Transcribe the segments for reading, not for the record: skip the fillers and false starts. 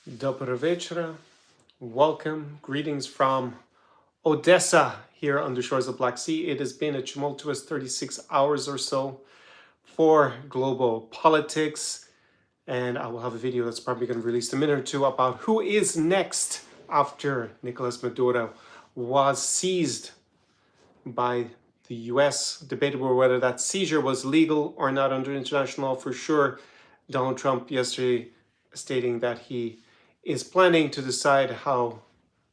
Добрый вечер. Welcome. Greetings from Odessa here on the shores of Black Sea. It has been a tumultuous 36 hours or so for global politics. And I will have a video that's probably going to be released in a minute or two about who is next after Nicolas Maduro was seized by the US. Debatable whether that seizure was legal or not under international law. For sure, Donald Trump yesterday stating that he is planning to decide how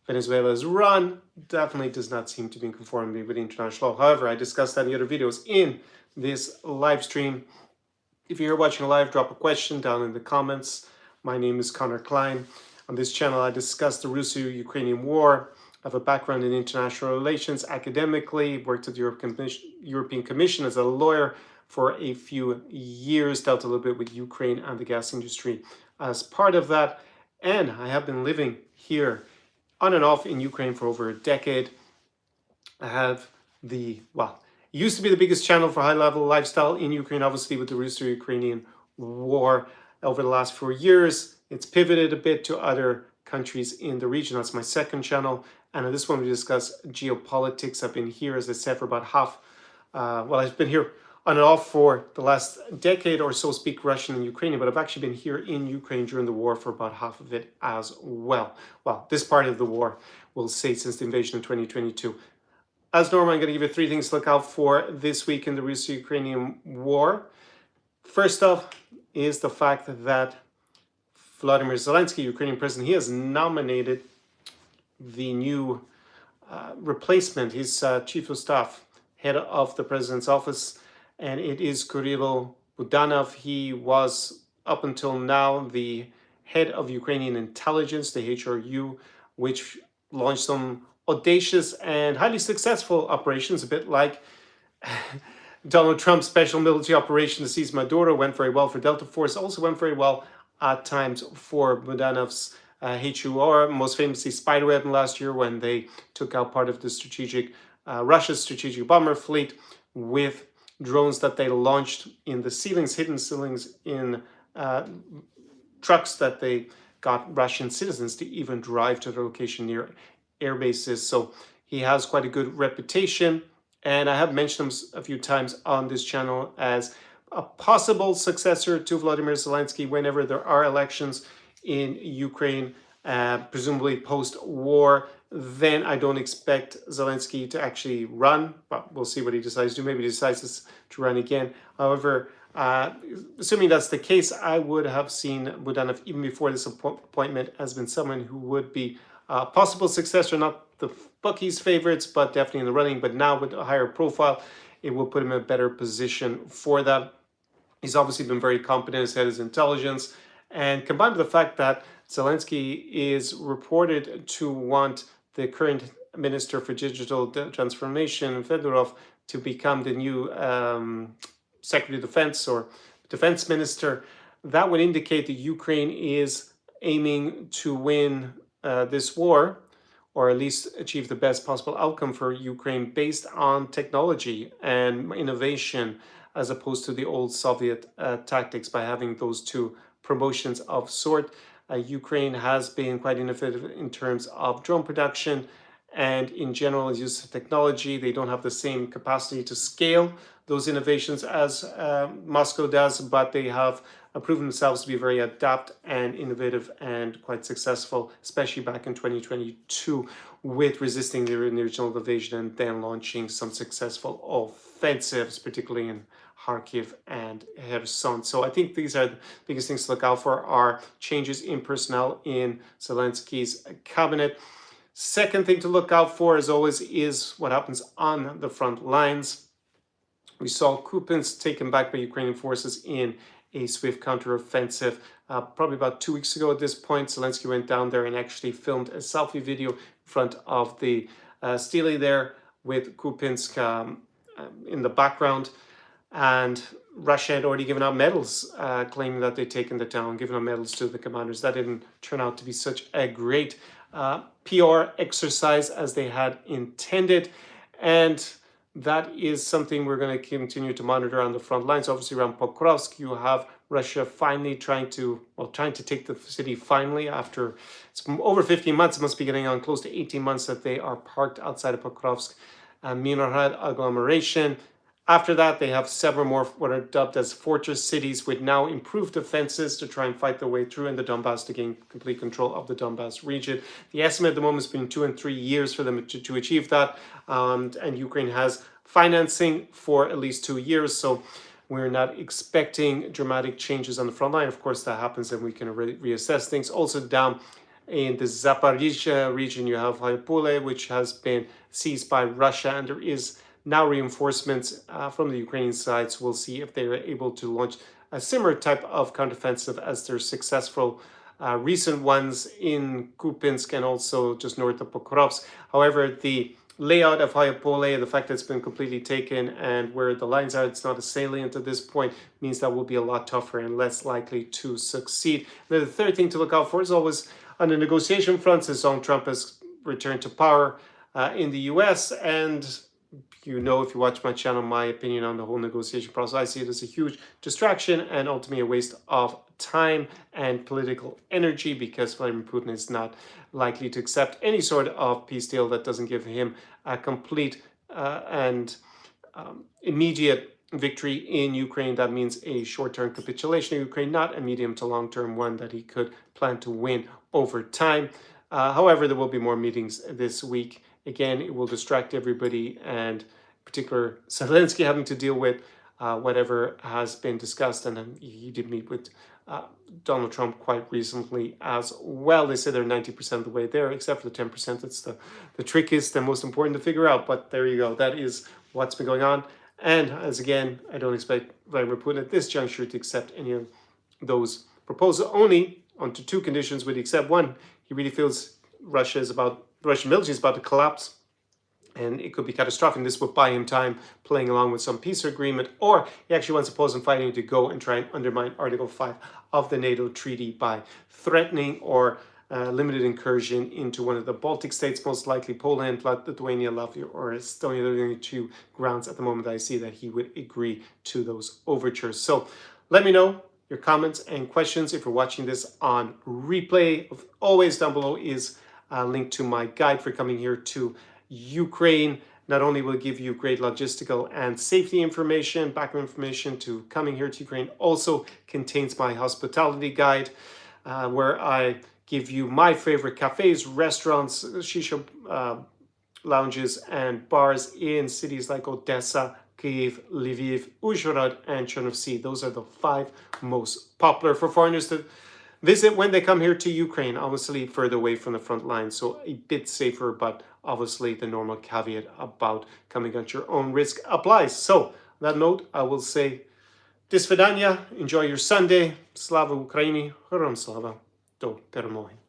Venezuela is run definitely does not seem to be in conformity with international law. However, I discussed that in the other videos in this live stream. If you're watching live, drop a question down in the comments. My name is Connor Klein. On this channel, I discuss the Russo-Ukrainian war. I have a background in international relations academically, worked at the European Commission as a lawyer for a few years, dealt a little bit with Ukraine and the gas industry as part of that. And I have been living here on and off in Ukraine for over a decade. I have it used to be the biggest channel for high-level lifestyle in Ukraine, obviously with the Russo-Ukrainian war. Over the last 4 years, it's pivoted a bit to other countries in the region. That's my second channel. And on this one, we discuss geopolitics. I've been here, as I said, for about I've been here on and off for the last decade or so, speak Russian and Ukrainian, but I've actually been here in Ukraine during the war for about half of it as well. Well, this part of the war, we'll say, since the invasion in 2022. As normal, I'm going to give you 3 things to look out for this week in the Russo-Ukrainian war. First off is the fact that Vladimir Zelensky, Ukrainian president, he has nominated the new replacement, his chief of staff, head of the president's office, and it is Kirill Budanov. He was, up until now, the head of Ukrainian intelligence, the HRU, which launched some audacious and highly successful operations, a bit like Donald Trump's special military operation to seize Maduro. Went very well for Delta Force, also went very well at times for Budanov's HUR, most famously Spiderweb last year when they took out part of the Russia's strategic bomber fleet with drones that they launched in the ceilings, hidden ceilings in trucks that they got Russian citizens to even drive to the location near air bases. So he has quite a good reputation, and I have mentioned him a few times on this channel as a possible successor to Vladimir Zelensky whenever there are elections in Ukraine, presumably post-war. Then I don't expect Zelensky to actually run, but we'll see what he decides to do. Maybe he decides to run again. However, assuming that's the case, I would have seen Budanov, even before this appointment, as been someone who would be a possible successor, not the bookies' favorites, but definitely in the running. But now with a higher profile, it will put him in a better position for that. He's obviously been very competent as head of intelligence, and combined with the fact that Zelensky is reported to want the current Minister for Digital Transformation, Fedorov, to become the new Secretary of Defense or Defense Minister, that would indicate that Ukraine is aiming to win this war, or at least achieve the best possible outcome for Ukraine based on technology and innovation, as opposed to the old Soviet tactics by having those two promotions of sort. Ukraine has been quite innovative in terms of drone production and in general use of technology. They don't have the same capacity to scale those innovations as Moscow does, but they have proven themselves to be very adept and innovative and quite successful, especially back in 2022 with resisting the original invasion and then launching some successful offensives, particularly in Kharkiv and Kherson. So I think these are the biggest things to look out for, are changes in personnel in Zelensky's cabinet. Second thing to look out for, as always, is what happens on the front lines. We saw Kupiansk taken back by Ukrainian forces in a swift counteroffensive. Probably about 2 weeks ago at this point, Zelensky went down there and actually filmed a selfie video in front of the stele there with Kupiansk in the background. And Russia had already given out medals, claiming that they'd taken the town, given out medals to the commanders. That didn't turn out to be such a great PR exercise as they had intended. And that is something we're going to continue to monitor on the front lines. Obviously, around Pokrovsk, you have Russia finally trying to take the city finally after it's over 15 months. It must be getting on close to 18 months that they are parked outside of Pokrovsk Minohrad agglomeration. After that, they have several more what are dubbed as fortress cities with now improved defenses to try and fight their way through in the Donbass to gain complete control of the Donbass region. The estimate at the moment has been 2 and 3 years for them to achieve that. And Ukraine has financing for at least 2 years. So we're not expecting dramatic changes on the front line. Of course, that happens and we can reassess things. Also down in the Zaporizhzhia region, you have Mariupol, which has been seized by Russia, and there is now reinforcements from the Ukrainian side. So we'll see if they are able to launch a similar type of counteroffensive as their successful recent ones in Kupinsk and also just north of Pokrovsk. However, the layout of Mariupol, the fact that it's been completely taken and where the lines are, it's not a salient at this point, means that will be a lot tougher and less likely to succeed. Now, the third thing to look out for is always on the negotiation front, as Donald Trump has returned to power in the US. And you know, if you watch my channel, my opinion on the whole negotiation process, I see it as a huge distraction and ultimately a waste of time and political energy, because Vladimir Putin is not likely to accept any sort of peace deal that doesn't give him a complete and immediate victory in Ukraine. That means a short-term capitulation of Ukraine, not a medium to long-term one that he could plan to win over time. However, there will be more meetings this week. Again, it will distract everybody, and in particular Zelensky having to deal with whatever has been discussed. And he did meet with Donald Trump quite recently as well. They say they're 90% of the way there, except for the 10%. That's the trickiest and most important to figure out. But there you go. That is what's been going on. And as again, I don't expect Vladimir Putin at this juncture to accept any of those proposals, only onto two conditions would he accept. One, he really feels the Russian military is about to collapse, and it could be catastrophic. This would buy him time playing along with some peace agreement, or he actually wants to pause and fighting to go and try and undermine Article 5 of the NATO treaty by threatening or limited incursion into one of the Baltic states, most likely Poland, Lithuania, Latvia, or Estonia. There are the only two grounds at the moment that I see that he would agree to those overtures. So let me know your comments and questions. If you're watching this on replay, always down below is a link to my guide for coming here to Ukraine. Not only will it give you great logistical and safety information, background information to coming here to Ukraine, also contains my hospitality guide, where I give you my favorite cafes, restaurants, shisha lounges, and bars in cities like Odessa, Kyiv, Lviv, Uzhhorod, and Chernovtsi. Those are the 5 most popular for foreigners to visit when they come here to Ukraine, obviously further away from the front line, so a bit safer, but obviously the normal caveat about coming at your own risk applies. So on that note, I will say, До свидання, enjoy your Sunday, Slava Ukraini, Herom Slava, do peremоги.